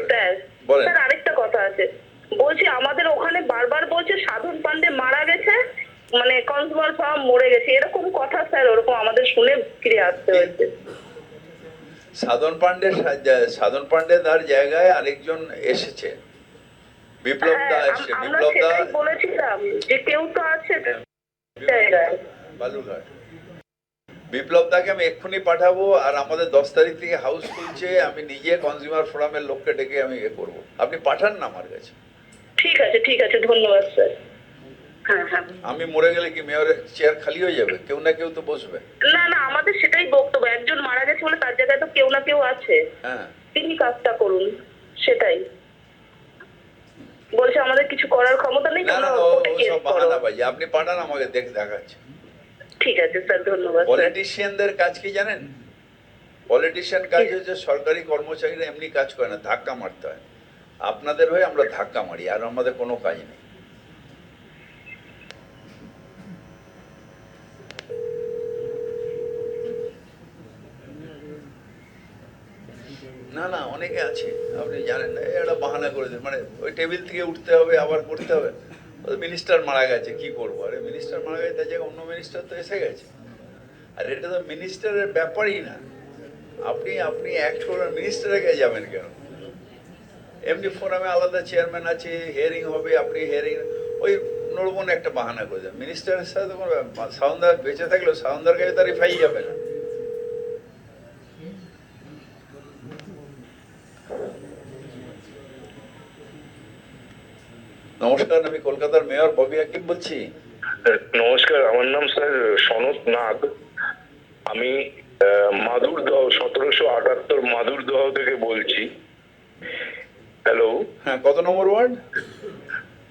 Sir sir আরেকটা কথা আছে, বলছি আমাদের ওখানে বারবার বলছে সাধন পান্ডে মারা গেছে, মানে কনজিউমার ফার্ম মরে গেছে, এরকম কথা স্যার ওরকম আমাদের শুনে ফিরে আসতে হয়েছে। সাধন পান্ডে তার জায়গায় আরেকজন এসেছে, বিপ্লব দা এসছে। আমরা বিপ্লব দা সেটাই বলেছিলাম যে কেউ তো আছে জায়গায়। বালুরঘাট বিপ্লব দাকে আমি এক্ষুনি পাঠাবো, আর আমাদের 10 তারিখ থেকে হাউস খুলছে, আমি নিজে কনজিউমার ফোরামের লোককে ডেকে আমি করবো, আপনি পাঠান না আমার কাছে। ঠিক আছে ধন্যবাদ স্যার। হ্যাঁ হ্যাঁ, আমি মরে গেলে কি মেয়রের চেয়ার খালি হয়ে যাবে? কেউ না কেউ তো বসবে। না আমাদের সেটাই বক্তব্য, একজন মারা গেছে বলে তার জায়গায় তো কেউ না কেউ আছে, হ্যাঁ তিনি কাজটা করুন, সেটাই বলছে। আমাদের কিছু করার ক্ষমতা নেই। না না, ও সব বাহানা বাজি, আপনি পাঠান আমাকে দেখাচ্ছে। ঠিক আছে স্যার, ধন্যবাদ। পলিটিশিয়ানদের কাজ কি জানেন? পলিটিশিয়ান কাজ হচ্ছে, সরকারি কর্মচারীরা এমনি কাজ করে না, ধাক্কা মারতে হয়। আপনাদের হয়ে আমরা ধাক্কা মারি, আর আমাদের কোনো কাজ নেই। না না, অনেকে আছে, আপনি জানেন না, এটা বাহানা করে দেন, মানে ওই টেবিল থেকে উঠতে হবে, আবার করতে হবে। মিনিস্টার মারা গেছে, কি করবো? আরে মিনিস্টার মারা গেছে, তার জায়গায় অন্য মিনিস্টার তো এসে গেছে। আর এটা তো মিনিস্টারের ব্যাপারই না। আপনি আপনি অ্যাক্ট করবেন, মিনিস্টারের কাছে যাবেন কেন? এমনি ফোরামে আলাদা চেয়ারম্যান আছে, হিয়ারিং হবে, আপনি হিয়ারিং ওই নড়বন একটা বাহানা করে দেন। মিনিস্টারের সাথে কোনো সাউন্দার বেঁচে থাকলেও সাউন্দার কাছে তার রিফাই যাবে না। নমস্কার, আমি কলকাতার মেয়র ববি আকিব বলছি। নমস্কার, আমার নাম স্যার সনত নাগ। আমি মাদুরদহ 1778 মাদুরদহ থেকে বলছি। হ্যালো। হ্যাঁ, কত নম্বর ওয়ার্ড?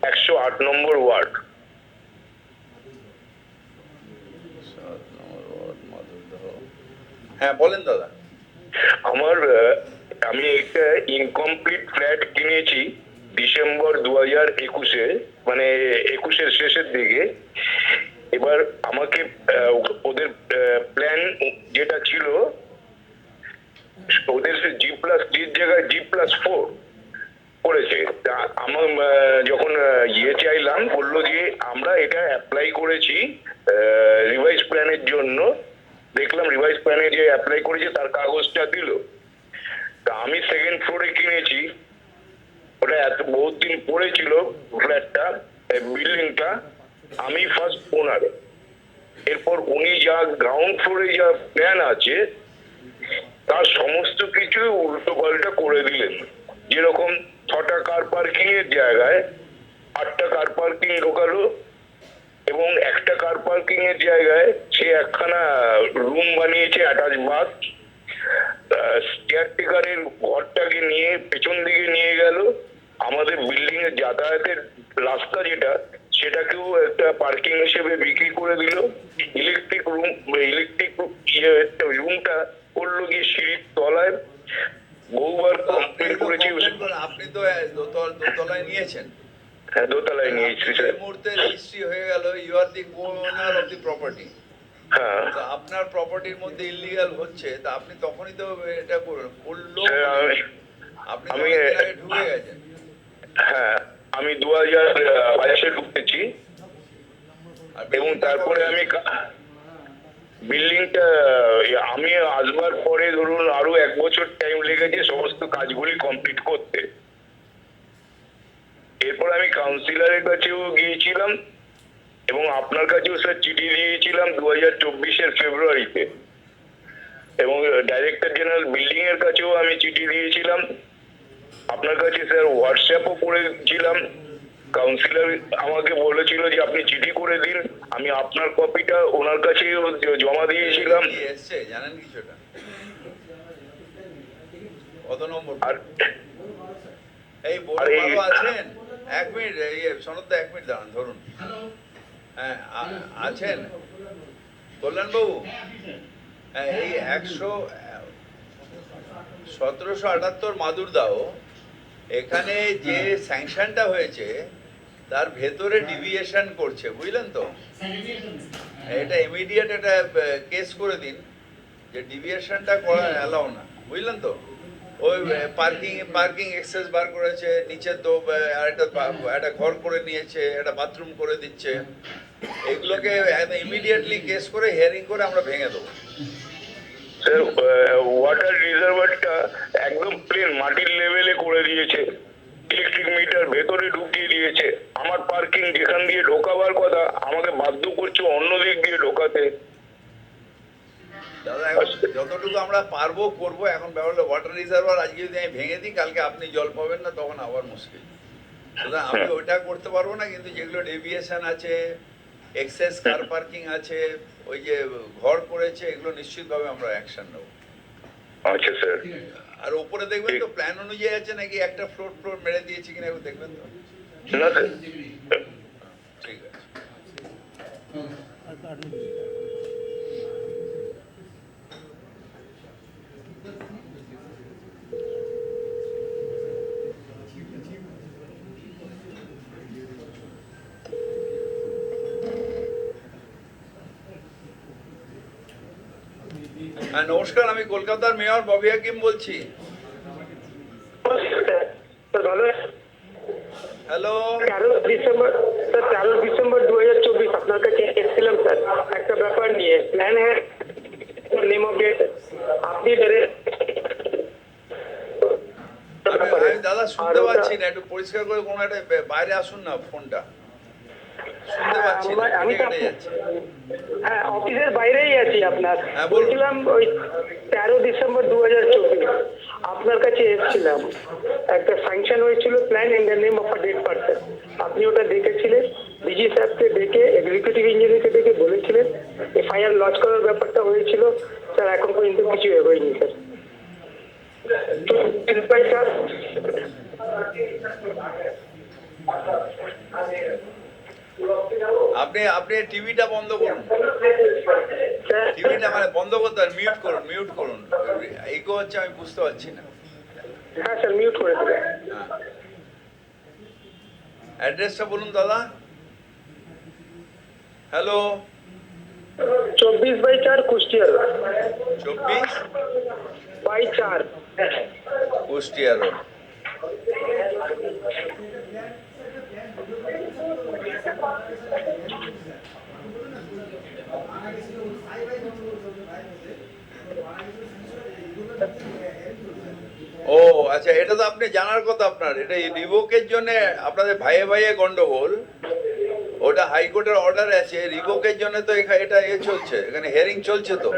108 নম্বর ওয়ার্ড। হ্যাঁ বলেন দাদা। আমি একটা ইনকমপ্লিট ফ্ল্যাট কিনেছি ডিসেম্বর 2021-এ, মানে 21-এর শেষের দিকে। এবার আমাকে ওদের প্ল্যান যেটা ছিল, ওদের G+3 জায়গায় G+4 করেছে। তা আমার যখন চাইলাম, বললো যে আমরা এটা অ্যাপ্লাই করেছি রিভাইজ প্ল্যানের জন্য। দেখলাম রিভাইজ প্ল্যানে যে অ্যাপ্লাই করেছে তার কাগজটা দিল। তা আমি সেকেন্ড ফ্লোরে কিনেছি, ওটা এত বহুত দিন পড়েছিল ফ্ল্যাটটা, বিল্ডিংটা। আমি ফার্স্ট ওনার। এরপর উনি যা গ্রাউন্ড ফ্লোরে যা প্ল্যান আছে তার সমস্ত কিছু উল্টো পাল্টা করে দিলেন। যেরকম 6টা কার পার্কিং এর জায়গায় 8টা কার পার্কিং ঢোকালো, এবং একটা কার পার্কিং এর জায়গায় সে একখানা রুম বানিয়েছে, অ্যাটাচ বাথ। কেয়ারটেকারের ঘরটাকে নিয়ে পেছন দিকে নিয়ে গেল। আমাদের বিল্ডিং এর যাতায়াতের রাস্তা যেটা, সেটাকেও একটা পার্কিং হিসেবে বিক্রি করে দিল। ইলেকট্রিক রুমটা করলো গিয়ে সিঁড়ির তলায়। বহুবার কমপ্লেন করেছি। আপনি তো দোতলায় নিয়েছেন। হ্যাঁ, দোতলায় নিয়েছি। এই মুহূর্তে রেজিস্ট্রি হয়ে গেল, you are the owner of the property. হ্যাঁ, আপনার প্রপার্টির মধ্যে ইলিগাল হচ্ছে, তা আপনি তখনই তো এটা করলো। আপনি ঢুকে গেছেন। হ্যাঁ, আমি 2022-এ ঢুকেছি, এবং তারপরে আমি বিল্ডিংটা আমি আসবার পরে ধরুন আরো 1 বছর টাইম লেগেছে সমস্ত কাজগুলি কমপ্লিট করতে। এরপর আমি কাউন্সিলরের কাছেও গিয়েছিলাম, এবং আপনার কাছেও স্যার চিঠি দিয়েছিলাম 2024-এর ফেব্রুয়ারিতে, এবং ডাইরেক্টর জেনারেল বিল্ডিং এর কাছেও আমি চিঠি দিয়েছিলাম। আপনার কাছে স্যার হোয়াটসঅ্যাপও করেছিলাম। কাউন্সিলর আমাকে বলেছিল যে আপনি চিঠি করে দিন, আমি আপনার কপিটা ওনার কাছে জমা দিয়েছিলাম। জানেন কিছুটা? কত নম্বর? আর এই বড় আছেন? 1 মিনিট, সনদ 1 মিনিট দাঁড়ান, ধরুন। হ্যাঁ আছেন কল্যাণ বাবু? হ্যাঁ, এই 1778 মাদুরদাহ, এখানে যে স্যাংশনটা হয়েছে তার ভেতরে ডিভিয়েশন করছে, বুঝলেন তো? এটা ইমিডিয়েট একটা কেস করে দিন যে ডিভিয়েশনটা করা অ্যালাউ না, বুঝলেন তো? ওই পার্কিং এক্সেস বার করেছে, নিচে তো একটা ঘর করে নিয়েছে, একটা বাথরুম করে দিচ্ছে। এগুলোকে ইমিডিয়েটলি কেস করে হিয়ারিং করে আমরা ভেঙে দেবো। স্যার ওয়াটার রিজার্ভারটা একদম প্লেন মাটির লেভেলে করে দিয়েছে, ইলেকট্রিক মিটার ভেতরে ঢুকিয়ে দিয়েছে। আমার পার্কিং যেখান দিয়ে ঢোকাবার কথা আমাকে বাধ্য করছে অন্য দিক দিয়ে ঢোকাতে। দাদা এখন যতটুকু আমরা পারবো করবো। এখন ব্যাপার হলো ওয়াটার রিজার্ভার আজকে যদি আমি ভেঙে দিই, কালকে আপনি জল পাবেন না, তখন আবার মুশকিল। সুতরাং আমি ওইটা করতে পারবো না, কিন্তু যেগুলো ডেভিয়েশন আছে, এক্সেস কার পার্কিং আছে, ওই যে ঘর করেছে, এগুলো নিশ্চিতভাবে আমরা অ্যাকশন নেবো। আচ্ছা স্যার। আর উপরে দেখবেন তো প্ল্যান অনুযায়ী আছে নাকি একটা ফ্লোর মেরে দিয়েছি কিনা একটু দেখবেন তো। না স্যার। ঠিক আছে। হ্যাঁ নমস্কার, আমি কলকাতার মেয়র ববি হাকিম বলছি। হ্যালো। 13 ডিসেম্বর 2024 আপনার কাছে এসেছিলাম স্যার একটা ব্যাপার নিয়ে। প্ল্যান হ্যাঁ নেম অফ ডেট আপনি আমি দাদা শুনতে পাচ্ছি না, একটু পরিষ্কার করে কোনো একটা বাইরে আসুন না, ফোনটা শুনতে পাচ্ছি না, আমি তো কেটে যাচ্ছে। হ্যাঁ অফিসের বাইরেই আছি আপনার। হ্যাঁ, বলুন। বলছিলাম ওই 13 ডিসেম্বর 2024 আপনার কাছে এসেছিলাম, একটা ফাংশন হয়েছিল plan in the name of a dead person. আপনি ওটা দেখেছিলেন, ডিজি স্যারকে ডেকে এক্সিকিউটিভ ইঞ্জিনিয়ারকে ডেকে বলেছিলেন এফআইআর লঞ্চ করার ব্যাপারটা হয়েছিল স্যার। এখন পর্যন্ত কিছু এগোয়নি স্যার। আপনি টিভিটা বন্ধ করুন, টিভিটা মানে বন্ধ করতে হবে, মিউট করুন। ইকো হচ্ছে, আমি বুঝতে পারছি না। হ্যাঁ স্যার মিউট করে দেবেন। হ্যাঁ, অ্যাড্রেসটা বলুন দাদা। Hello. 24/4 Kushtia road. 24/4 Kushtia road. ও আচ্ছা, এটা তো আপনি জানার কথা আপনার। এটা রিভোকের জন্য আপনাদের ভাইয়ে ভাইয়ে গন্ডগোল, ওটা হাইকোর্টের অর্ডার আছে। রিভোকের জন্য তো এটা চলছে, এখানে হিয়ারিং চলছে তো।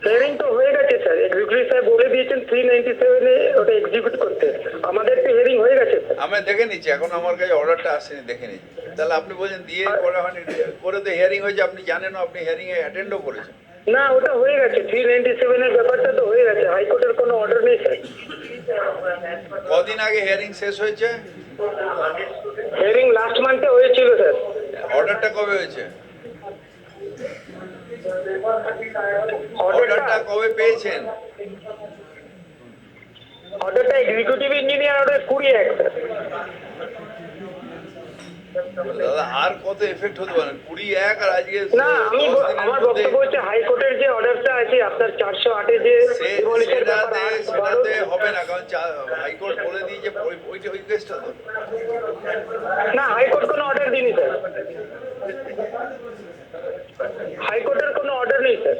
হিয়ারিং তো হয়ে গেছে স্যার, এক্সিকিউটিভ সাহেব বলে দিয়েছেন 397 এ ওটা এক্সিকিউট করতে। আমাদের তো হিয়ারিং হয়ে গেছে স্যার। আমি দেখে নিচ্ছি, এখন আমার কাছে অর্ডারটা আসেনি, দেখে নিচ্ছি। তাহলে আপনি বলছেন দিয়ে করা হয়নি, করে তো হিয়ারিং হয়েছে, আপনি জানেন, আপনি হিয়ারিং এ অ্যাটেন্ডও করেছেন। না ওটা হয়ে গেছে, 397 এর ব্যাপারটা তো হয়ে গেছে, হাইকোর্টের কোনো অর্ডার নেই স্যার। কদিন আগে হিয়ারিং শেষ হয়েছে? হিয়ারিং লাস্ট মান্থে হয়েছিল স্যার। অর্ডারটা কবে হয়েছে? অর্ডারটা অর্ডারটা কবে পেয়েছেন? অর্ডারটা এক্সিকিউটিভ ইঞ্জিনিয়ার অর্ডার 20/1 স্যার। দাদা আর কত এফেক্ট হতে পারে? 20/1 আর আজকে না আমি 10 দিনের আমার মধ্যে। বক্তব্য হচ্ছে হাইকোর্টের যে অর্ডারটা আছে আপনার 408 এ যে ডিমলিশনের ব্যাপার সেটাতে হবে না, কারণ হাইকোর্ট বলে দিয়েছে ওই কেসটা তো। না হাইকোর্ট কোনো অর্ডার দিইনি স্যার, হাইকোর্টের কোনো অর্ডার নেই স্যার।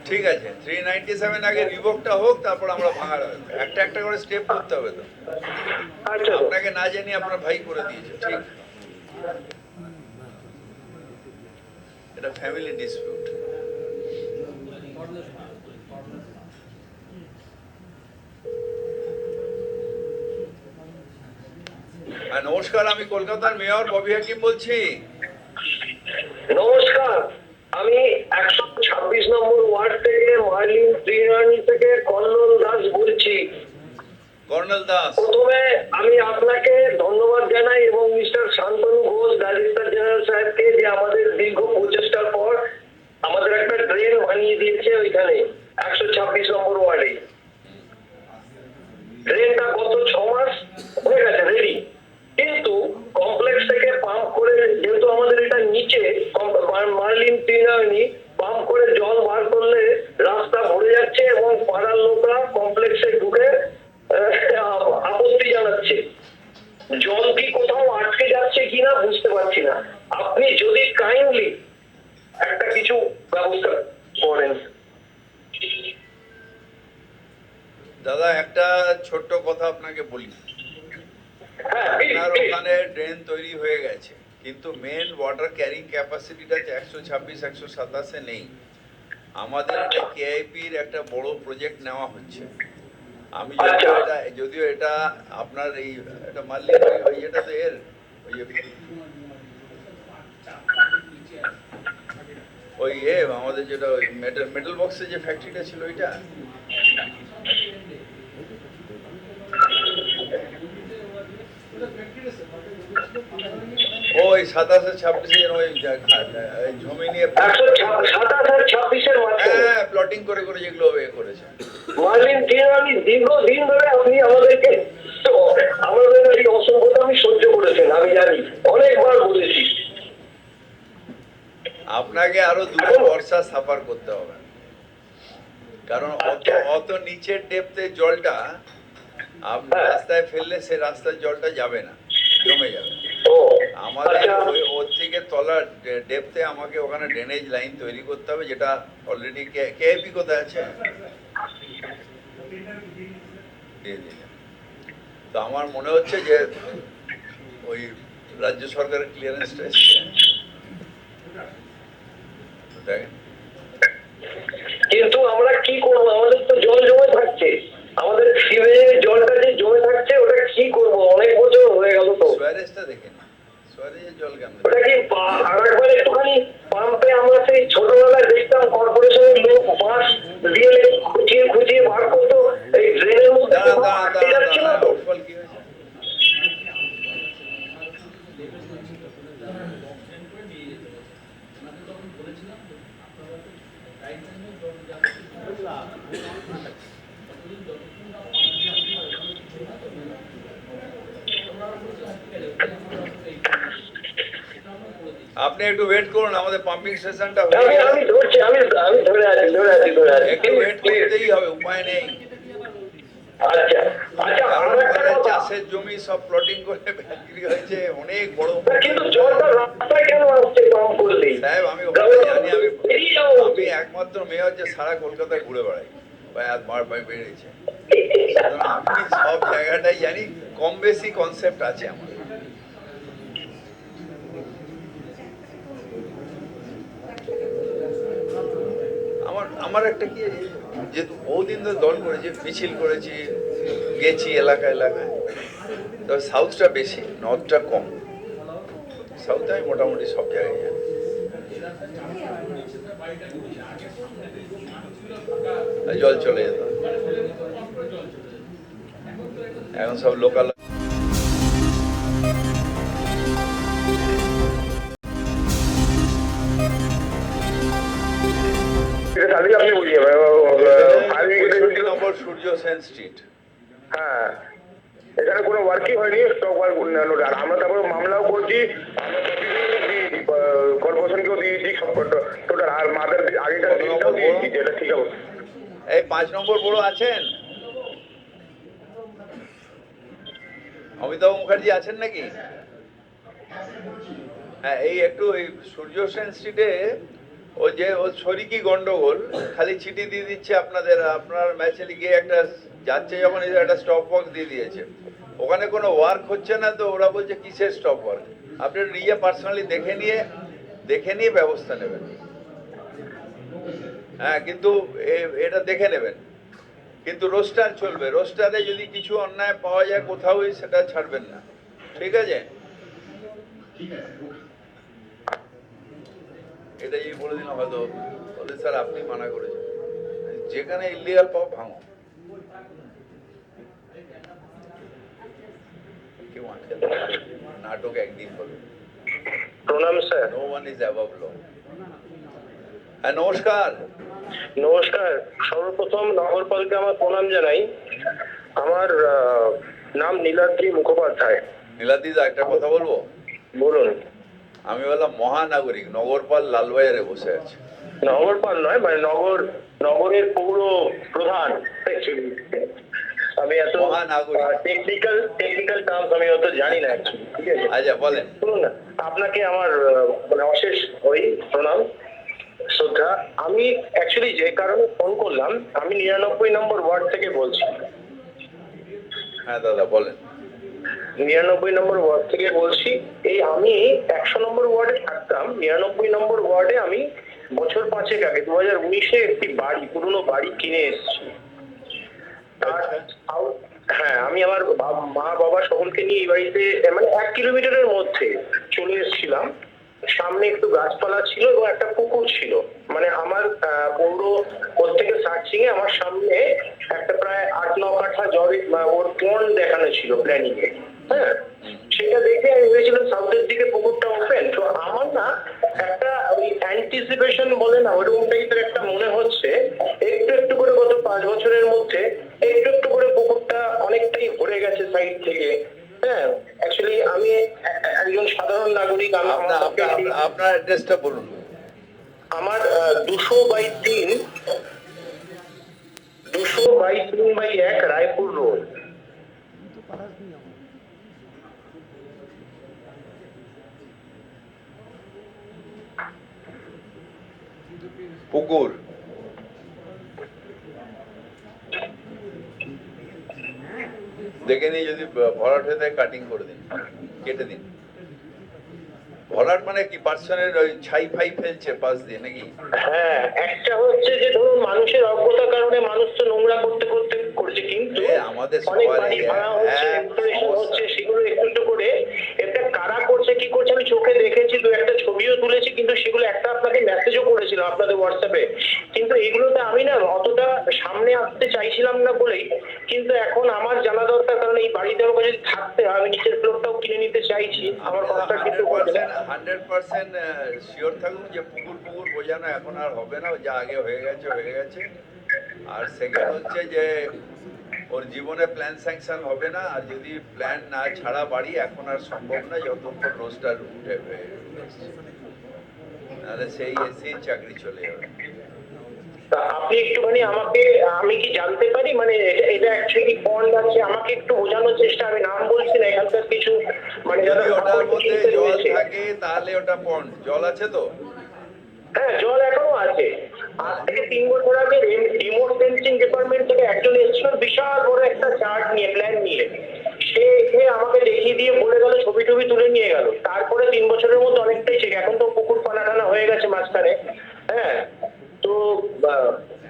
ঠিক আছে, 397 আগে রিভোকটা হোক, তারপর আমরা ভাঙার একটা একটা করে স্টেপ করতে হবে তো। আচ্ছা আপনাকে না জানি আপনার ভাই করে দিয়েছে, ঠিক। এটা ফ্যামিলি ডিসপিউট। নমস্কার, আমি কলকাতার মেয়র ববি হাকিম বলছি। নমস্কার, আমি 126 নম্বর ওয়ার্ড থেকে মার্লিন ত্রিনয়নী থেকে কল্লোল দাস বলছি। কর্নেল দাস, প্রথমে আমি আপনাকে ধন্যবাদ জানাই এবং mister Shantanu Ghosh director general সাহেবকে যে আমাদের দীর্ঘ প্রচেষ্টার পর আমাদের একটা ড্রেন বানিয়ে দিয়েছে ওইখানে 126 নম্বর ওয়ার্ডে। ড্রেনটা গত 6 মাস হয়ে গেছে রেডি, কিন্তু কমপ্লেক্স আপনি যদি কাইন্ডলি একটা কিছু ব্যবস্থা করেন। দাদা একটা ছোট্ট কথা আপনাকে বলি, হ্যাঁ, আপনার ওখানে ড্রেন তৈরি হয়ে গেছে, কিন্তু মেন ওয়াটার ক্যারিং ক্যাপাসিটিটা 126-127 নেই। আমাদের এটা কেআইপির একটা বড় প্রজেক্ট নেওয়া হচ্ছে। আমি যদিও এটা আপনার এই এটা মাল্লি ওই এটা তো এর ওই আমাদের যেটা ওই মেটাল বক্সের যে ফ্যাক্টরিটা ছিল ওইটা, ওই 27-26 ওই জমি নিয়ে 127-26 হ্যাঁ প্লটিং করে করে যেগুলো করেছে। মার্লিন আমি দীর্ঘদিন ধরে আপনি আমাদেরকে তো আমাদের এই অসভ্যতা আমি সহ্য করেছেন, আমি জানি, অনেকবার বলেছি। আপনাকে আরো দুটো বর্ষা সাফার করতে হবে, কারণ অত নিচের ডেপথে জলটা আপনি রাস্তায় ফেললে সে রাস্তার জলটা যাবে না, জমে যাবে। আমাদের ওই ওর থেকে তলার ডেপথে আমাকে ওখানে ড্রেনেজ লাইন তৈরি করতে হবে, যেটা অলরেডি কেআইপি কোথায় আছে দিয়ে দিলেন। তো আমার মনে হচ্ছে যে ওই রাজ্য সরকারের ক্লিয়ারেন্সটা এসছে, দেখেন। কিন্তু আমরা কি করবো, আমাদের তো জল জমে থাকছে, আমাদের সিওয়েজের জলটা যে জমে থাকছে ওটা কি করবো, অনেক বছর হয়ে গেল তো। সুয়ারেজটা দেখেন, সুয়ারেজের জল কেন? ওটা কি আরেকবার একটুখানি পাম্পে আমরা সেই ছোটবেলায় দেখতাম কর্পোরেশনের লোক বাঁশ দিয়ে খুঁচিয়ে খুঁচিয়ে বার করতো, এই ড্রেনের মধ্যে আটকে যাচ্ছিল তো। কি হয়েছে? আপনি একটু ওয়েট করুন, আমাদের পাম্পিং স্টেশনটা আমি ধরছি, আমি ধরে আছি একটু ওয়েট করতেই হবে, উপায় নেই। আচ্ছা আচ্ছা, কারণ আর একটা ওখানে কথা। চাষের জমি সব প্লটিং করে বিক্রি হয়েছে, অনেক বড়। কিন্তু জলটা রাস্তায় কেন আসছে পাম্প করলে? সাহেব আমি ওখানে জানি, আমি একমাত্র মেয়র যে সারা কলকাতায় ঘুরে বেড়াই, বারবার বেড়েছে। আমি সব জায়গাটাই জানি, কম বেশি কনসেপ্ট আছে আমার। আমার একটা কি, যেহেতু বহুদিন ধরে দল করেছি, মিছিল করেছি, গেছি এলাকায়, তবে সাউথটা বেশি, নর্থটা কম। সাউথে আমি মোটামুটি সব জায়গায় জানি। জল চলে যেত, এখন সব লোকাল। আপনি বুঝিয়ে নম্বর সূর্য সেন স্ট্রিট। হ্যাঁ, এখানে কোনো ওয়ার্কই হয়নি, স্টক ওয়ার্ক। আর আমরা তারপরে মামলাও করছি, কর্পোরেশনকেও দিয়েছি সব টোটাল, আর মাদের আগেকার দিনটাও দিয়েছি, যেটা ঠিক আছে। এই 5 নম্বর বড় আছেন? অমিতাভ মুখার্জি আছেন নাকি? হ্যাঁ, এই একটু এই সূর্য সেন স্ট্রিটে ও যে ও শরিকি গন্ডগোল, খালি চিঠি দিয়ে দিচ্ছে আপনার ম্যাচে গিয়ে একটা যাচ্ছে যখন একটা স্টপ ওয়ার্ক দিয়ে দিয়েছে, ওখানে কোনো ওয়ার্ক হচ্ছে না, তো ওরা বলছে কিসের স্টপ ওয়ার্ক। আপনি নিজে পার্সোনালি দেখে নিয়ে ব্যবস্থা নেবেন। হ্যাঁ, কিন্তু এটা দেখে নেবেন, কিন্তু রোস্টার চলবে। রোস্টারে যদি কিছু অন্যায় পাওয়া যায় কোথাওই, সেটা ছাড়বেন না, ঠিক আছে? এটাই বলে দিলাম, হয়তো বলে স্যার আপনি মানা করেছেন, যেখানে ইলিগাল পাও ভাঙো, কেউ আটকে নাটক একদিন হবে। প্রণাম sir. No one is above law. হ্যাঁ, নমস্কার। নমস্কার, সর্বপ্রথম নগরপালকে আমার প্রণাম জানাই। আমার নাম নীলাদ্রি মুখোপাধ্যায়। নীলাদিদা, একটা কথা বলবো? বলুন। আমি বললাম মহানাগরিক, নগরপাল লালবাজারে বসে আছে। নগরপাল নয়, মানে নগরের পৌর প্রধান। আমি এত মহানাগরিক। টেকনিক্যাল টার্মস আমি অত জানি না actually, ঠিক আছে? আচ্ছা বলেন। শুনুন না, আপনাকে আমার মানে অশেষ প্রণাম, শ্রদ্ধা। আমি অ্যাকচুয়ালি যে কারণে ফোন করলাম, আমি 99 নম্বর ওয়ার্ড থেকে বলছি। হ্যাঁ দাদা বলেন। 99 নম্বর ওয়ার্ড থেকে বলছি। এই আমি 100 নম্বর ওয়ার্ডে থাকতাম। 99 নম্বর ওয়ার্ডে আমি বছর 5 আগে 2019-এ একটি পুরনো বাড়ি কিনে এসেছি। হ্যাঁ, আমি আমার মা বাবা সকলকে নিয়ে এই বাড়িতে মানে 1 কিলোমিটারের মধ্যে চলে এসেছিলাম। সামনে একটু গাছপালা ছিল এবং একটা পুকুর ছিল। মানে আমার পৌর প্রত্যেকে সার্চিং এ আমার সামনে একটা প্রায় 8-9 কাঠা জমি ওর পন্ড দেখানো ছিল প্ল্যানিং এ। হ্যাঁ, সেটা দেখে আমি ভেবেছিলাম সাউথের দিকে পুকুরটা ওপেন। তো আমার না একটা ওই অ্যান্টিসিপেশন বলে না, ওইরকম টাইপের একটা মনে হচ্ছে একটু একটু করে গত 5 বছরের মধ্যে একটু একটু করে পুকুরটা অনেকটাই ভরে গেছে সাইড থেকে। হ্যাঁ, অ্যাকচুয়ালি আমি একজন সাধারণ নাগরিক। আপনার অ্যাড্রেসটা বলুন। আমার 200/3 200/3/1 রায়পুর রোড। পুকুর দেখে নিই, যদি ভরাট হয়ে থাকে কাটিং করে দিন, কেটে দিন। ভরাট মানে কি পার্সনের ওই ছাই ফাই ফেলছে পাশ দিয়ে নাকি? হ্যাঁ, একটা হচ্ছে যে ধরুন মানুষের অজ্ঞতার কারণে মানুষ তো নোংরা করতে করতে করছে, কিন্তু আমাদের অনেক সবার বাড়ি ভাড়া হচ্ছে, এক restoration সমস্যা। হচ্ছে, সেগুলো একটু একটু করে এটা কারা করছে কি করছে আমি চোখে দেখেছি, দু একটা ছবিও তুলেছি, কিন্তু সেগুলো একটা আপনাকে মেসেজও করেছিলাম আপনাদের হোয়াটসঅ্যাপে। কিন্তু এগুলোতে আমি না অতটা সামনে আসতে চাইছিলাম না বলেই, কিন্তু এখন আমার জানা দরকার, কারণ এই বাড়িতে আমাকে যদি থাকতে হয়, আমি নিচের ফ্লোরটাও কিনে নিতে চাইছি। আমার কথা কিন্তু 100% শিওর থাকুন যে পুকুর বোঝানো এখন আর হবে না, যা আগে হয়ে গেছে। আর সেকেন্ড হচ্ছে যে ওর জীবনে প্ল্যান স্যাংশন হবে না, আর যদি প্ল্যান না ছাড়া বাড়ি এখন আর সম্ভব না যতক্ষণ রোস্টার উঠে নাহলে সেই চাকরি চলে যাবে। তা আপনি একটুখানি আমাকে, আমি কি জানতে পারি মানে এটা অ্যাকচুয়ালি পন্ড আছে, আমাকে একটু বোঝানোর চেষ্টা, আমি নাম বলছি না এখানকার কিছু মানে যদি ওটার মধ্যে জল রয়েছে। থাকে তাহলে ওটা পন্ড। জল আছে তো? হ্যাঁ, জল এখনো আছে। আজ থেকে 3 বছর আগে রিমোট সেন্সিং ডিপার্টমেন্ট থেকে একজন এসেছিল বিশাল বড় একটা চার্ট নিয়ে, প্ল্যান নিয়ে। সে আমাকে দেখিয়ে দিয়ে বলে গেল, ছবি টবি তুলে নিয়ে গেল। তারপরে 3 বছরের মধ্যে অনেকটাই ঠিক, এখন তো পুকুর পানা টানা হয়ে গেছে মাঝখানে। হ্যাঁ, তো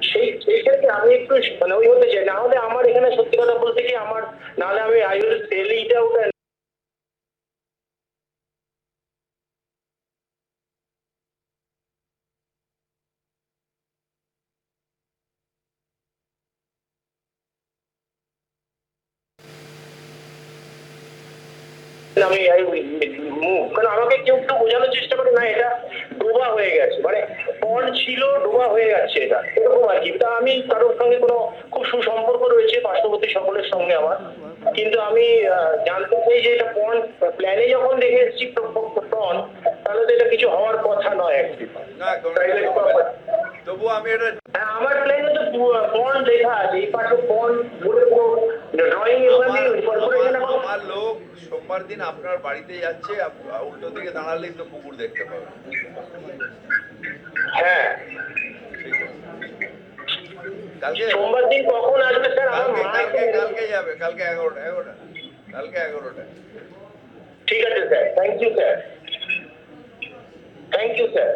সেই ক্ষেত্রে আমি একটু মানে ওই হতে চাই, না হলে আমার এখানে সত্যি কথা বলতে কি আমার, নাহলে আমি I will sell it out. আমি কারণ আমাকে কেউ একটু বোঝানোর চেষ্টা করে, না এটা ডোবা হয়ে গেছে, মানে পন্ড ছিল ডোবা হয়ে যাচ্ছে, এটা এরকম আর কি। তা আমি কারোর সঙ্গে কোনো খুব সুসম্পর্ক রয়েছে পার্শ্ববর্তী সকলের সঙ্গে আমার, কিন্তু আমি জানতে চাই যে এটা পন্ড প্ল্যানে যখন দেখে এসেছি পন্ড, তাহলে তো এটা কিছু হওয়ার কথা নয় অ্যাকচুয়ালি। না, তবু আমি এটা হ্যাঁ, আমার প্ল্যানে তো পন্ড লেখা আছে, এই পাশে পন্ড বলে কোনো ড্রয়িং কর্পোরেশন। আমার লোক সোমবার দিন আপনার বাড়িতে যাচ্ছে, উল্টো দিকে দাঁড়ালেই তো পুকুর দেখতে পাবেন। হ্যাঁ, ঠিক আছে, কালকে সোমবার দিন কখন আসবে স্যার? আমার মা কালকে যাবে, কালকে 11টা কালকে 11টা। ঠিক আছে sir, thank you sir, thank you sir.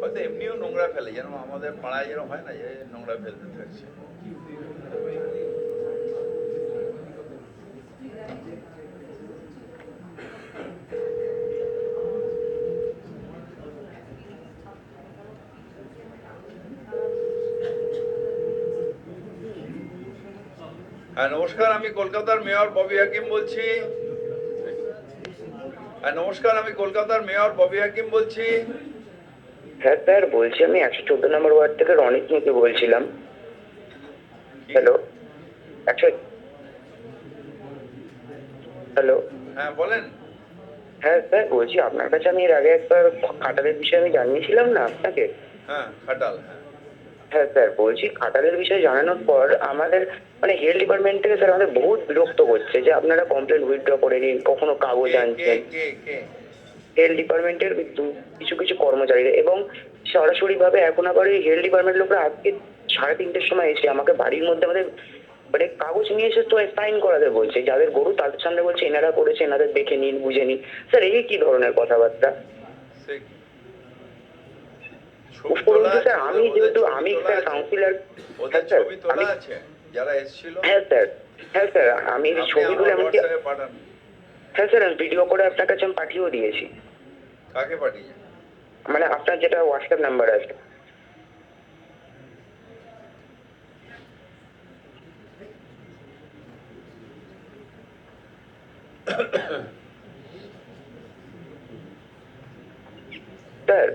হয়তো এমনিও নোংরা ফেলে, যেন আমাদের পাড়ায় যেরকম হয় না যে নোংরা ফেলতে থাকছে। হ্যাঁ নমস্কার, আমি কলকাতার মেয়র ববি হাকিম বলছি। হ্যাঁ স্যার, বলছি আমি 114 নম্বর ওয়ার্ড থেকে রনিত মুখী বলছিলাম। Hello, hello. হ্যাঁ বলেন। হ্যাঁ স্যার, বলছি আপনার কাছে আমি এর আগে একবার খাটালের বিষয়ে আমি জানিয়েছিলাম না আপনাকে? হ্যাঁ খাটাল, হ্যাঁ। হ্যাঁ স্যার, বলছি খাটালের বিষয়ে জানানোর পর আমাদের মানে হেলথ ডিপার্টমেন্ট থেকে স্যার আমাদের বহুত বিরক্ত করছে যে আপনারা কমপ্লেন উইথড্র করে নিন, কখনো কাগজ কে কে আনছেন। কে কে হেলথ ডিপার্টমেন্টের কিছু কিছু কর্মচারীরা, এবং সরাসরি ভাবে এখন আবার এই হেলথ ডিপার্টমেন্ট লোকরা আজকে 3:30-র সময় এসে আমাকে বাড়ির মধ্যে আমাদের মানে কাগজ নিয়ে এসে তো সাইন করাতে বলছে, যাদের গরু তাদের সামনে বলছে এনারা করেছে, এনাদের দেখে নিন, বুঝে নিন। স্যার এই কি ধরনের কথাবার্তা? সে কি? ছবি উপরন্তু তোলা আছে স্যার আমি ওদের যেহেতু ছবি আমি তোলা স্যার আছে? কাউন্সিলর। ওদের স্যার ছবি তোলা আমি, আছে যারা এসেছিল? হ্যাঁ স্যার, হ্যাঁ স্যার আমি আপনি ছবিগুলো আমার এমনকি, হোয়াটসঅ্যাপে পাঠান। হ্যাঁ স্যার ভিডিও করে আপনার কাছে আমি পাঠিয়েও দিয়েছি, কাকে পাঠিয়েছেন? মানে আপনার যেটা হোয়াটসঅ্যাপ নাম্বার আছে। স্যার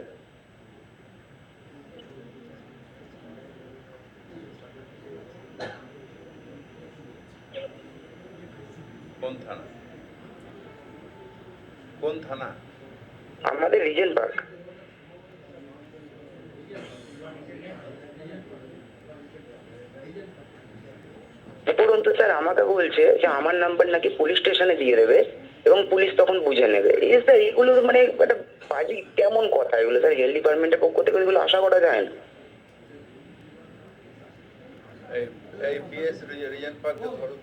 কোন থানা? কোন থানা? আমাদের রিজেন্ট পার্ক। উপরন্তু স্যার আমাকে বলছে যে আমার নাম্বার নাকি পুলিশ স্টেশনে দিয়ে দেবে এবং পুলিশ তখন বুঝে নেবে। এই স্যার এগুলো মানে একটা বাজে কেমন কথা এগুলো স্যার, হেলথ ডিপার্টমেন্টের পক্ষ থেকে এগুলো আশা করা যায় না। এই এই পিএস রিজেন্ট পার্কে ধরো।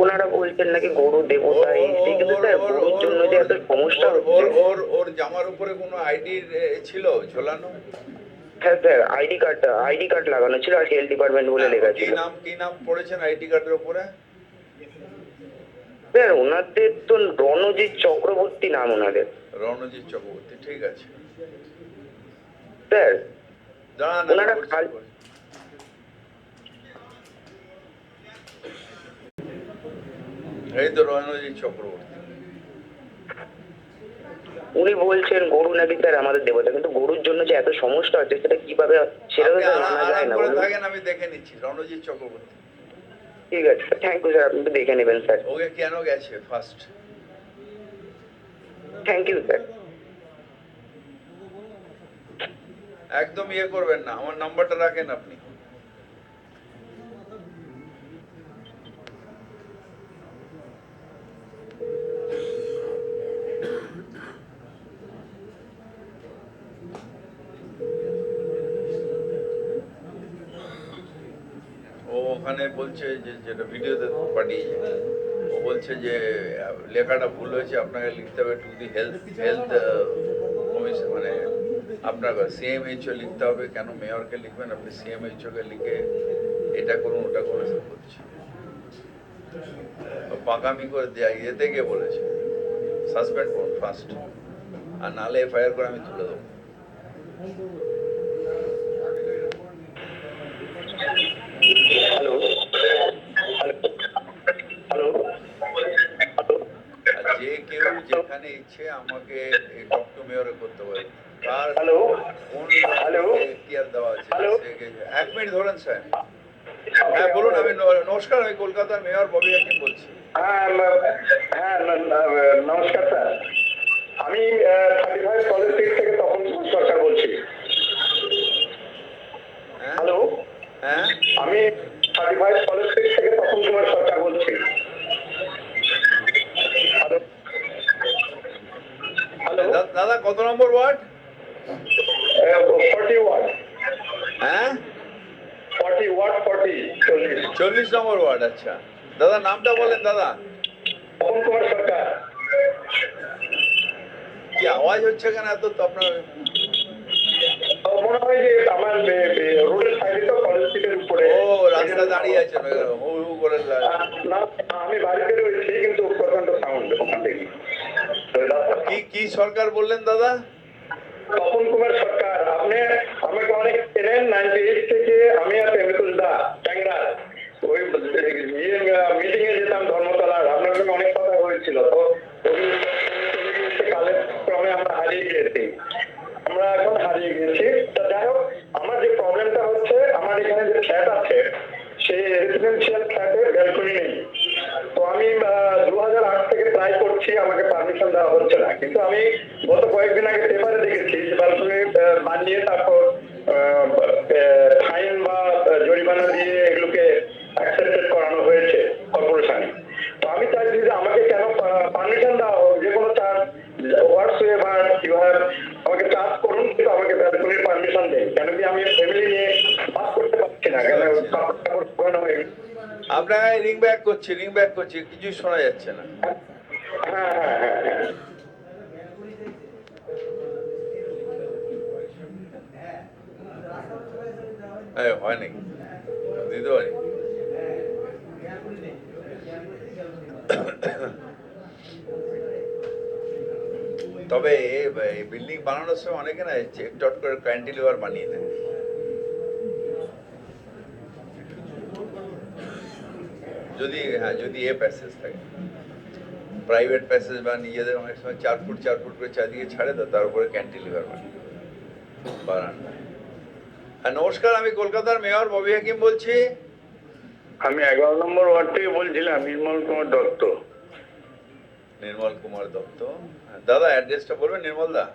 ওনারা বলছেন নাকি গরু দেবতা এই সেই, কিন্তু স্যার গরুর জন্য যে এত সমস্যা হচ্ছে। ওর জামার উপরে কোনো আইডি ছিল ঝোলানো? হ্যাঁ স্যার আইডি কার্ড লাগানো ছিল আর হেলথ ডিপার্টমেন্ট বলে লেখা কি ছিল। নাম কি নাম পড়েছেন আইডি কার্ডের উপরে? স্যার ওনাদের তো রণজিৎ চক্রবর্তী নাম ওনাদের। রণজিৎ চক্রবর্তী, ঠিক আছে। স্যার দাঁড়ান ওনারা আমি খালি বলছি। এই তো রণজিৎ চক্রবর্তী। উনি বলছেন গরু নাকি স্যার আমাদের দেবতা, কিন্তু গরুর জন্য যে এত সমস্যা হচ্ছে সেটা কিভাবে, সেটা তো আপনি স্যার মানা যায় আরাম না করে বলুন। থাকেন, আমি দেখে নিচ্ছি। রণজিৎ চক্রবর্তী, ঠিক আছে স্যার, থ্যাংক ইউ স্যার, আপনি তো দেখে নেবেন স্যার। ওকে কেন গেছে ফার্স্ট? Thank you sir. একদম ইয়ে করবেন না, আমার নাম্বারটা রাখেন আপনি। ও ওখানে বলছে যে যেটা ভিডিওতে পাঠিয়েছে, ও বলছে যে লেখাটা ভুল হয়েছে, আপনাকে লিখতে হবে টু দি হেলথ কমিশন, মানে আপনার সিএমএইচও লিখতে হবে। কেন মেয়রকে লিখবেন আপনি? সিএমএইচওকে লিখে এটা করুন ওটা করুন সব বলছে। পাকামি করে দেয়া ইয়েতে গিয়ে বলেছে সাসপেন্ড করুন ফার্স্ট, আর নাহলে এফআইআর করে আমি তুলে দেবো। Hello hello hello. আর যে কেউ যেখানে ইচ্ছে আমাকে টক টু মেয়রে করতে পারে। কার হ্যালো কোন হ্যালো এখতিয়ার দেওয়া আছে? হ্যালো। এক মিনিট ধরেন স্যার। হ্যাঁ বলুন। আমি নমস্কার, আমি কলকাতার মেয়র ববি হাকিম বলছি। হ্যাঁ হ্যাঁ নমস্কার স্যার, আমি 35 কলেজ স্ট্রিট থেকে তপন সরকার বলছি। হ্যাঁ হ্যালো, হ্যাঁ আমি 35 কলেজ স্ট্রিট থেকে তপন কুমার সরকার বলছি। হ্যালো হ্যালো, দাদা কত নম্বর ওয়ার্ড? 40 ওয়ার্ড। হ্যাঁ 40 ওয়ার্ড, 40 40 নম্বর ওয়ার্ড। আচ্ছা দাদা নামটা বলেন দাদা। তপন কুমার সরকার। কি আওয়াজ হচ্ছে কেন এত? তো আপনার মনে হয় যে আমার রোডের সাইডে তো কলেজ স্ট্রিটের উপরে। ও রাস্তা দাঁড়িয়ে আছেন হু হু করে? না, আমি বাড়িতে রয়েছি কিন্তু প্রচন্ড সাউন্ড ওখান থেকে। কি কি সরকার বললেন দাদা? তপন কুমার সরকার, আপনি আমাকে অনেক চেনেন। 98 থেকে আমি আর তেমতুল দা ট্যাংরা ওই মিটিং এ যেতাম ধর্মতলার, আপনার সঙ্গে অনেক কথা হয়েছিল। তো কালের ক্রমে আমরা হারিয়ে গিয়েছি, আমরা এখন হারিয়ে কাপড় টাপড় শুকানো হয়ে গেছে। আপনাকে রিং ব্যাক করছি কিছুই শোনা যাচ্ছে না। হ্যাঁ হ্যাঁ হ্যাঁ হ্যাঁ হয় নাকি দিতে পারি? তবে এই বিল্ডিং বানানোর সময় অনেকে না চট করে ক্যান্টিলিভার বানিয়ে দেয়। যদি প্যাসেজ থাকে, প্রাইভেট প্যাসেজ বা নিজেদের অনেক সময় 4 ফুট করে চারদিকে ছাড়ে, তো তার উপরে ক্যান্টিলিভার বানান। হ্যাঁ নমস্কার, আমি কলকাতার মেয়র ববি হাকিম বলছি। আমি 11 নম্বর ওয়ার্ড থেকে বলছিলাম, নির্মল কুমার দত্ত। নির্মল কুমার দত্ত, দাদা অ্যাড্রেসটা বলবেন নির্মল দা?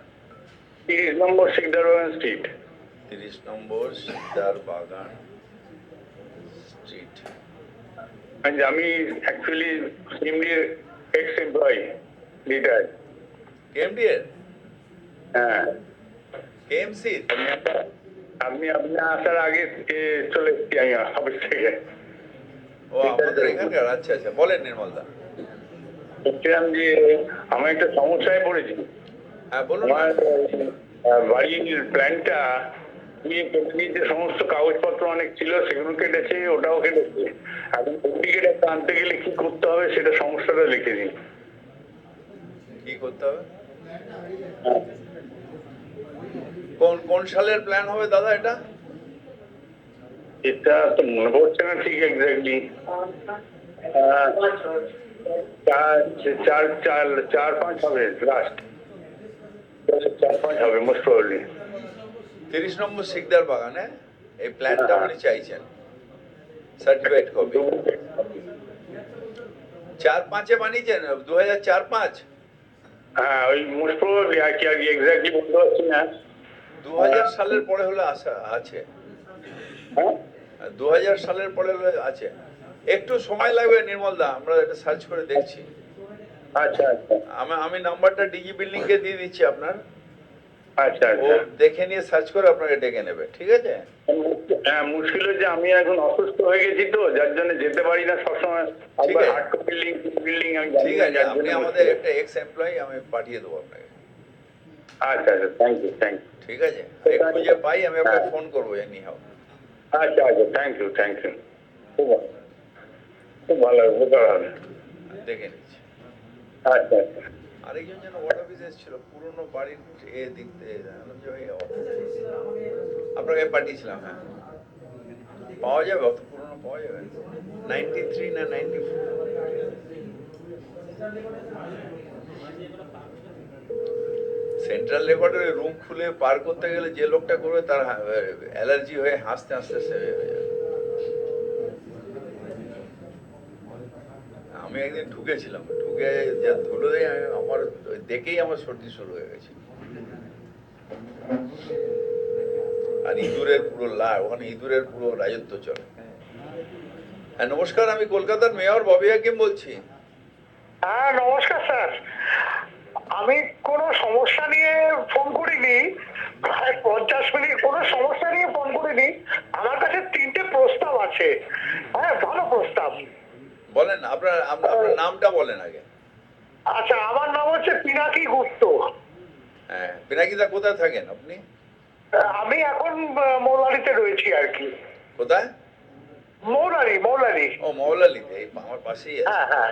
30 নম্বর শিকদার বাগান স্ট্রিট। 30 নম্বর শিকদার বাগান স্ট্রিট। আমি actually CMD x employee, retired. KMD এর? হ্যাঁ, কেএমসি? আপনি আসার আগে চলে এসেছি আমি অফিস থেকে। ও আমাদের এখানকার? আচ্ছা আচ্ছা, বলেন নির্মল দা। বলছিলাম যে আমার একটা সমস্যায় পড়েছি। হ্যাঁ বলুন। আমার বাড়ির প্ল্যানটা নিয়ে কেটে দিয়েছে, সমস্ত কাগজপত্র অনেক ছিল সেগুলো কেটেছে, ওটাও কেটেছে। এখন ডুপ্লিকেট একটা আনতে গেলে কি করতে হবে সেটা সমস্যাটা লিখে দিন। কি করতে হবে? কোন সালের প্ল্যান হবে দাদা এটা? এটা তো মনে পড়ছে না ঠিক এক্স্যাক্টলি। 4-5 হবে লাস্ট, 4-5 হবে মোস্ট প্রবাবলি। 30 নম্বর শিকদার বাগানে এই প্ল্যানটা উনি চাইছেন, সার্টিফাইড কপি। 4-5-এ বানিয়েছেন? 2004-5? হ্যাঁ ওই মোস্ট প্রবাবলি, আর কি এক্স্যাক্টলি বলতে পারছি না। 2000 সালের পরে হলে আছে। হ্যাঁ 2000 সালের পরে হলে আছে। একটু সময় লাগবে নির্মল দা, আমরা এটা সার্চ করে দেখছি। আচ্ছা আচ্ছা আমি নাম্বারটা ডিজি বিল্ডিং কে দিয়ে দিচ্ছি আপনার, আচ্ছা ও আচ্ছা। দেখে নিয়ে সার্চ করে আপনাকে ডেকে নেবে, ঠিক আছে? হ্যাঁ মুশকিল হচ্ছে আমি এখন অসুস্থ হয়ে গেছি তো, যার জন্য যেতে পারি না সবসময়। ঠিক আছে। বিল্ডিং আমি ঠিক আছে, আপনি আমাদের একটা এক্স এমপ্লয়ি, আমি পাঠিয়ে দেবো আপনাকে। আচ্ছা আচ্ছা, থ্যাংক ইউ। ঠিক আছে, খুঁজে পাই আমি আপনাকে ফোন করবো এনি হাও। আচ্ছা আচ্ছা, থ্যাংক ইউ। খুব ভালো হবে, উপকার হবে। দেখে নিচ্ছি। আচ্ছা আচ্ছা। আরেকজন যেন ওয়ার্ড অফিসে এসেছিল, পুরোনো বাড়ির দিক থেকে, আপনাকে পাঠিয়েছিলাম। হ্যাঁ পাওয়া যাবে, অত পুরোনো পাওয়া যাবে? 93 না 94? সেন্ট্রাল রেকর্ডের রুম খুলে পার করতে গেলে যে লোকটা করবে তার অ্যালার্জি হয়ে হাসতে সেভে হয়ে যাবে। আমি একদিন ঢুকে যা ধুলো দেয়, আমার দেখেই আমার সর্দি শুরু হয়ে গেছে। আর ইঁদুরের ওখানে ইঁদুরের পুরো রাজত্ব চলে। হ্যাঁ নমস্কার, আমি কলকাতার মেয়র ববি হাকিম বলছি। হ্যাঁ নমস্কার স্যার, আমি কোনো সমস্যা নিয়ে ফোন করিনি, প্রায় 50 মিনিট কোনো সমস্যা নিয়ে ফোন করিনি। আমার কাছে 3টে প্রস্তাব আছে। হ্যাঁ ভালো প্রস্তাব। বলেন আপনার নামটা বলেন আগে। আচ্ছা, আমার নাম হচ্ছে পিনাকি গুপ্ত। হ্যাঁ পিনাকিদা, কোথায় থাকেন আপনি? আমি এখন মৌলালিতে রয়েছি আর কি। কোথায়? মৌলালি। ও মৌলালিতে, এই আমার পাশেই আছে। হ্যাঁ হ্যাঁ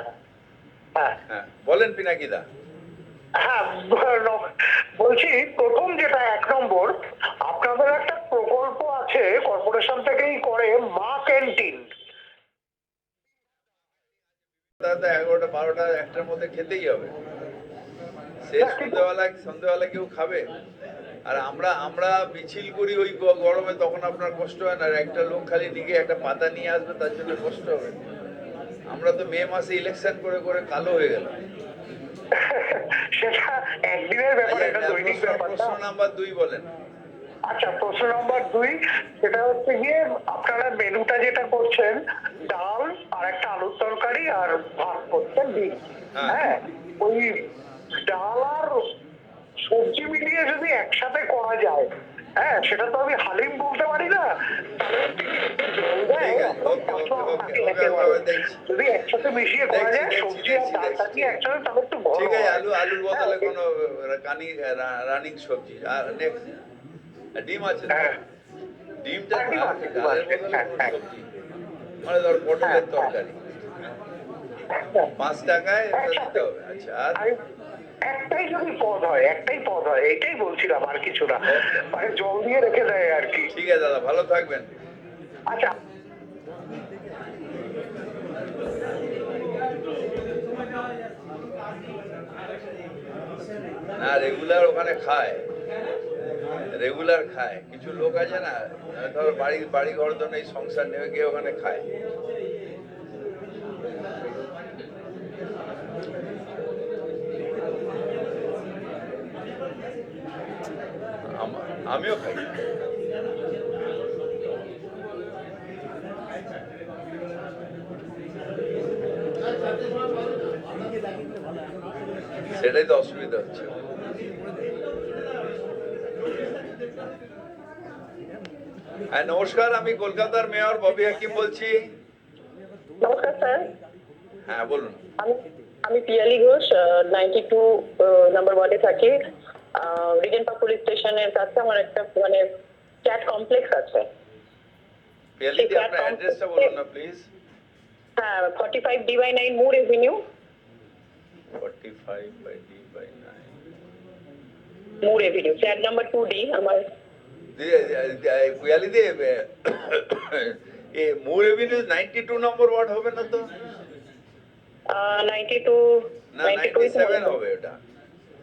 হ্যাঁ হ্যাঁ বলেন পিনাকিদা। হ্যাঁ বলছি, প্রথম যেটা 1 নম্বর, আপনাদের একটা প্রকল্প আছে, কর্পোরেশন থেকেই করে, মা ক্যান্টিন। দাদা 11টা 12টা 1টার মধ্যে খেতেই হবে, সে সন্ধ্যেবেলা কেউ খাবে? আর আমরা মিছিল করি ওই গরমে, তখন আপনার কষ্ট হয় না? আর একটা লোক খালি দিকে একটা পাতা নিয়ে আসবে, তার জন্য কষ্ট হবে? আমরা তো মে মাসে ইলেকশন করে কালো হয়ে গেল। সেটা একদিনের ব্যাপার, এটা দৈনিক ব্যাপার। প্রশ্ন নাম্বার 2 বলেন। আচ্ছা, প্রশ্ন নম্বর 2, সেটা হচ্ছে গিয়ে আপনারা মেনুটা যেটা করছেন, ডাল আর একটা আলুর তরকারি আর ভাত করছেন, ডিম। হ্যাঁ ওই ডাল আর সবজি মিলিয়ে যদি একসাথে করা যায়, হ্যাঁ সেটা তো আমি হালিম বলতে পারি না, তাহলে এভাবে দেখছি। যদি একসাথে মিশিয়ে করা যায় দেখছি, সবজি আর দেখছি, ডালটা দেখছি। দিয়ে একসাথে তাহলে একটু ভালো ঠিক আছে, হয়। আলুর বদলে হ্যাঁ, কোনো রানিং সবজি। আর নেক্সট ডিম আছে তো? হ্যাঁ। ডিমটা ডিম আর আছে, ডিম ডালের আছে, বদলে হ্যাঁ, কোনো হ্যাঁ। সবজি, মানে ধর পটলের তরকারি 5 টাকায় এটা দিতে হবে। আচ্ছা, আর একটাই যদি পদ হয়, একটাই পদ হয়, এটাই বলছিলাম, আর কিছু না। মানে জল দিয়ে রেখে দেয় আর কি। ঠিক আছে দাদা, ভালো থাকবেন। আচ্ছা, না, রেগুলার ওখানে খায়, রেগুলার খায়। কিছু লোক আছে না, ধর বাড়ি ঘর তো নেই, সংসার নেমে গিয়ে ওখানে খায়। আমিও খাই। সেটাই তো অসুবিধা হচ্ছে। হ্যাঁ, নমস্কার, আমি কলকাতার মেয়র ববি হাকিম বলছি। নমস্কার স্যার, হ্যাঁ, বলুন। আমি পিয়ালি ঘোষ, 92 নাম্বার ওয়ার্ডে থাকি। রিজেন্ট পার্ক পুলিশ স্টেশনের কাছে আমার একটা মানে ক্যাট কমপ্লেক্স আছে। পিয়ালিদি, আপনার অ্যাড্রেসটা বলুন না প্লিজ। হ্যাঁ, 45D/9 মুর এভিনিউ, 45/D/9। মুর এভিনিউ, ফ্ল্যাট নাম্বার 2D আমার। পিয়ালিদি, মুর এভিনিউ 92 নম্বর ওয়ার্ড হবে না তো? 92 না, 97 হবে ওটা।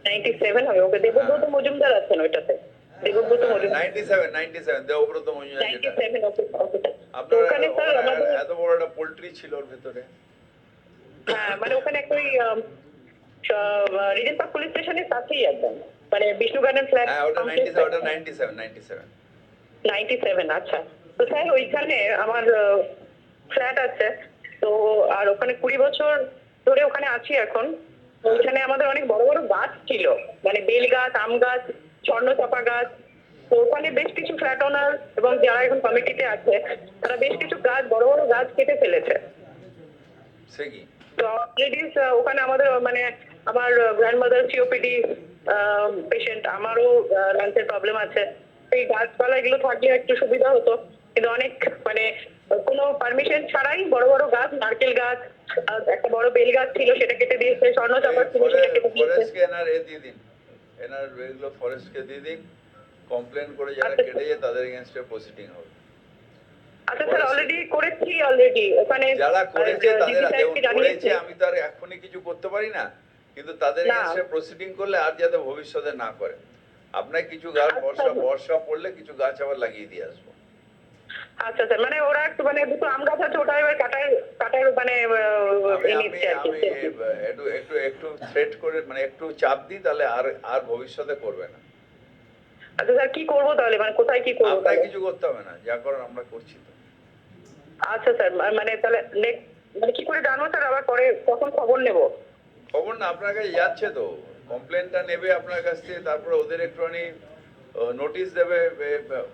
97 হবে। ওকে, দেবব্রত মজুমদার আছেন ওইটাতে। দেবব্রত মজুমদার 97 দেবব্রত মজুমদার যেটা। 97। ওকে ওকে। তো আপনার ওখানে স্যার আমাদের এত বড় একটা পোল্ট্রি ছিল ওর ভেতরে। হ্যাঁ, মানে ওখানে একটা ওই রিজেন্ট পার্ক পুলিশ স্টেশনের কাছেই একদম, মানে বিষ্ণু গার্ডেন ফ্ল্যাট। হ্যাঁ, ওটা 97। 97। আচ্ছা, তো স্যার ওইখানে আমার ফ্ল্যাট আছে তো, আর ওখানে 20 বছর ধরে ওখানে আছি এখন। তো ওইখানে আমাদের অনেক বড় বড় গাছ ছিল, মানে বেল গাছ, আম গাছ, স্বর্ণচাপা গাছ। তো ওখানে বেশ কিছু ফ্ল্যাট ওনার এবং যারা এখন কমিটিতে আছে তারা বেশ কিছু গাছ, বড় বড় গাছ কেটে ফেলেছে। সে কি? তো অলরেডি ওখানে আমাদের মানে আমার গ্র্যান্ডমাদার সিওপিডি পেশেন্ট, আমারও লাংসের প্রবলেম আছে। এই গাছপালা এগুলো থাকলে একটু সুবিধা হতো, কিন্তু অনেক মানে কোনো পারমিশন ছাড়াই বড় বড় গাছ, নারকেল গাছ, একটা বড় বেল গাছ ছিল সেটা কেটে দিয়েছে, স্বর্ণচাপা ছিল সেটা কেটে দিয়েছে। ফরেস্টকে এনার দিয়ে দিন, এনার এগুলো ফরেস্টকে দিয়ে দিন। কমপ্লেন করে যারা কেটেছে তাদের এগেইনস্টে প্রসিডিং হবে। আচ্ছা স্যার, অলরেডি করেছি অলরেডি ওখানে যারা করেছে তাদের সাহেবকে করেছে, জানিয়েছি। আমি তো আর এখনই কিছু করতে পারি না, কিন্তু তাদের না। এগেইনস্টে প্রসিডিং করলে আর যাতে ভবিষ্যতে না করে। আপনার কিছু গাছ বর্ষা পড়লে কিছু গাছ আবার লাগিয়ে দিয়ে আসবো। আচ্ছা স্যার, মানে ওরা একটু মানে দুটো আম গাছ আছে, ওটা এবার কাটার মানে নিচ্ছে আর কি। একটু থ্রেট করে, মানে একটু চাপ দিই, তাহলে আর ভবিষ্যতে করবে না। আচ্ছা স্যার, কি করবো তাহলে, মানে কোথায় কি করবো আপনাকে তাহলে? কিছু করতে হবে না, যা করার আমরা করছি তো। আচ্ছা স্যার, মানে তাহলে মানে কি করে জানবো স্যার, আবার পরে কখন খবর নেব? খবর না, আপনার কাছে যাচ্ছে তো, কমপ্লেনটা নেবে আপনার কাছ থেকে, তারপরে ওদের একটুখানি নোটিশ দেবে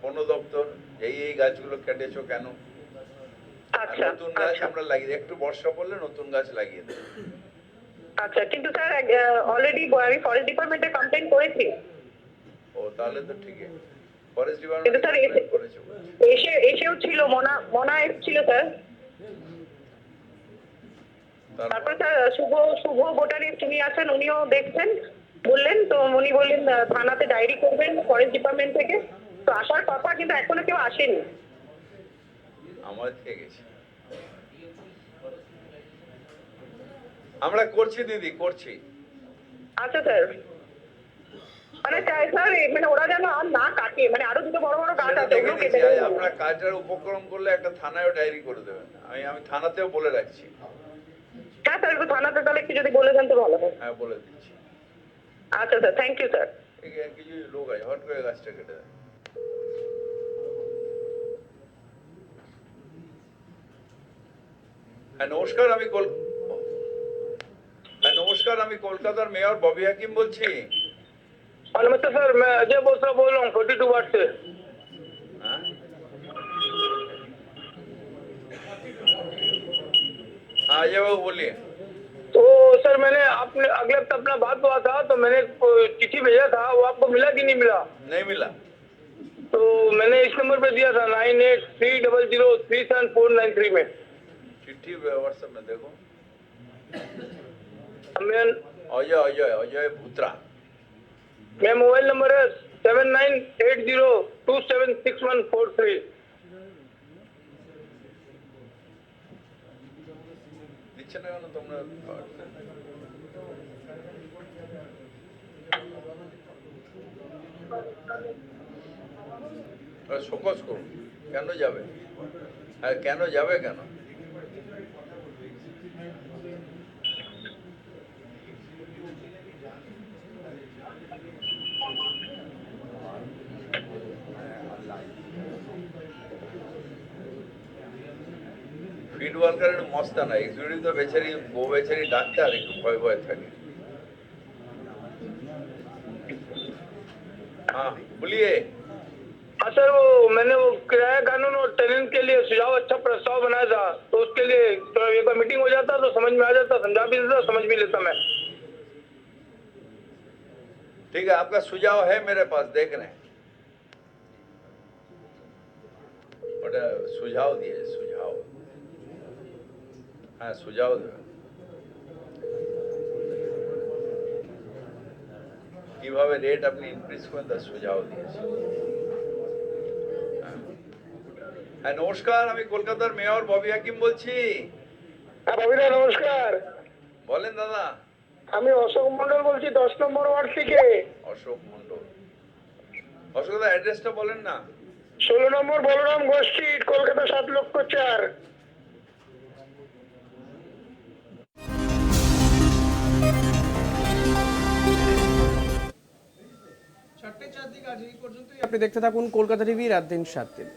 বন দপ্তর, এই গাছগুলো কেটেছো কেন। আচ্ছা নতুন গাছ আচ্ছা আমরা লাগিয়ে, একটু বর্ষা পড়লে নতুন গাছ লাগিয়ে দেবো। আচ্ছা, কিন্তু স্যার অলরেডি আমি ফরেস্ট ডিপার্টমেন্টে কমপ্লেন করেছি। ও, তাহলে তো ঠিকই। ফরেস্ট কিন্তু স্যার ডিপার্টমেন্ট করেছে। এসেও ছিল, মনা এসেছিল স্যার। তারপর স্যার শুভ বোটানিস্ট উনি আছেন, উনিও দেখছেন, বললেন তো, উনি বললেন থানাতে ডায়েরি করবেন ফরেস্ট ডিপার্টমেন্ট থেকে। তো আসার কথা, কিন্তু এখনো কেউ আসেনি। আমার থেকে গেছে। আমরা করছি দিদি, করছি। আচ্ছা স্যার, মানে চাই স্যার মানে ওরা যেন আর না কাটে, মানে আরো দুটো বড় বড় গাছ সেটা আছে দেখে ওগুলো নিয়েছি। কেটে দেবেন। আপনার কাজটার উপক্রম করলে একটা থানায়ও ডায়েরি করে দেবেন। আমি থানাতেও বলে রাখছি। হ্যাঁ স্যার, একটু থানাতে তাহলে একটু যদি বলে দেন তো ভালো হয়। হ্যাঁ, বলে দিচ্ছি। আচ্ছা স্যার, থ্যাংক ইউ স্যার। কিছু লোক আছে, হট করে গাছটা কেটে দেয়। নমস্কার, আমি কলকাতার মেয়র ববি হাকিম বলছি। नमस्ते सर, मैं अजय बोसरा बोल रहा हूँ 42 वार्ड से। হ্যাঁ, अजय बाबू बोलिए। तो सर मैंने आपने अगले हफ्ते अपना बात हुआ था, तो मैंने चिट्ठी भेजा था, वो आपको मिला कि नहीं मिला? नहीं मिला। तो मैंने इस नंबर पे दिया था 9830037493 में। चिट्ठी व्हाट्सएप में देखो। मैं अजय भूत्रा। मेरा मोबाइल नंबर है 7980276143। দিচ্ছে না কেন তোমরা? শোকজ করুন। কেন যাবে? হ্যাঁ কেন যাবে কেন? ফিল্ড ওয়ার্কারের মস্তা না, এক্সিকিউটিভ তো বেচারি বউ বেচারি ডাক্তার, একটু ভয় ভয় থাকে। हाँ बोलिए। हाँ सर, वो मैंने वो किराया कानून और टेनेंट के लिए सुझाव अच्छा प्रस्ताव बनाया था, तो उसके लिए तो एक बार मीटिंग हो जाता तो समझ में आ जाता, समझा भी देता, समझ भी लेता मैं। ठीक है, आपका सुझाव है मेरे पास, देख रहे हैं। बट सुझाव दिए, सुझाव। हाँ सुझाव देवे কিভাবে রেট আপনি ইনক্রিজ করেন তার সুঝাও দিয়েছি। হ্যাঁ নমস্কার, আমি কলকাতার মেয়র ববি হাকিম বলছি। হ্যাঁ ববিদা নমস্কার। বলেন দাদা। আমি অশোক মন্ডল বলছি 10 নম্বর ওয়ার্ড থেকে। অশোক মন্ডল। অশোক দা অ্যাড্রেসটা বলেন না। 16 নম্বর বলরাম ঘোষ স্ট্রিট, কলকাতা 7,04,000। চারটে চার দিক আজ এই পর্যন্তই। আপনি দেখতে থাকুন কলকাতা টিভি, রাত দিন 7 দিন।